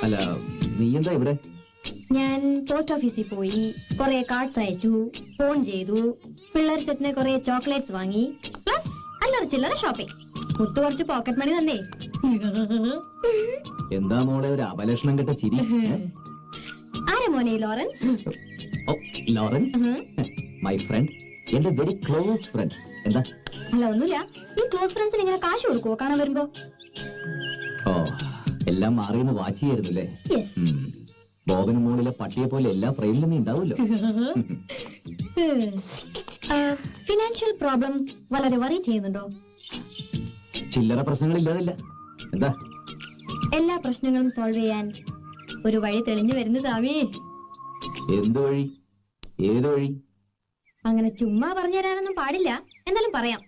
അല്ല, നീ എന്താ ഇവിടെ? ഞാൻ പോസ്റ്റ് ഓഫീസിൽ പോയി കുറെ കാർഡ്സ് അയച്ചു, ഫോൺ ചെയ്തു, പിള്ളേർ സെറ്റിന് കുറെ ചോക്ലേറ്റ്സ് വാങ്ങി, പ്ലസ് അല്ലറ ചില്ലറ ഷോപ്പിംഗ്. മുത്തു കുറച്ച് പോക്കറ്റ് മണി തന്നെ. എന്താ മോളെ ഒരു അപലക്ഷണം കെട്ട ചിരി? ആരാ മോനെ ലോറൻ? ലോറൻ, മൈ ഫ്രണ്ട്, എന്റെ വെരി ക്ലോസ് ഫ്രണ്ട്. എന്താ? അല്ല ഒന്നുമില്ല. ഈ ക്ലോസ് ഫ്രണ്ട്സിന് ഇങ്ങനെ കാശ് കൊടുക്കുവോ കാണാൻ വരുമ്പോ? ഓ, എല്ലാം മാറിയെന്ന് വാച്ച് ചെയ്യായിരുന്നല്ലേ? ബോബന് മോളിലെ പട്ടിയെ പോലെ എല്ലാ ഫ്രെയിമിലും നീ ഉണ്ടാവുമല്ലോ. ഫിനാൻഷ്യൽ പ്രോബ്ലം വളരെ വറി ചെയ്യുന്നുണ്ടോ? ചില്ലറ പ്രശ്നങ്ങളില്ലാതില്ല. എന്താ? എല്ലാ പ്രശ്നങ്ങളും സോൾവ് ചെയ്യാൻ ഒരു വഴി തെളിഞ്ഞു വരുന്നു സ്വാമി. എന്ത് വഴി? ഏത് വഴി? അങ്ങനെ ചുമ്മാ പറഞ്ഞു തരാനൊന്നും പാടില്ല, എന്നാലും പറയാം.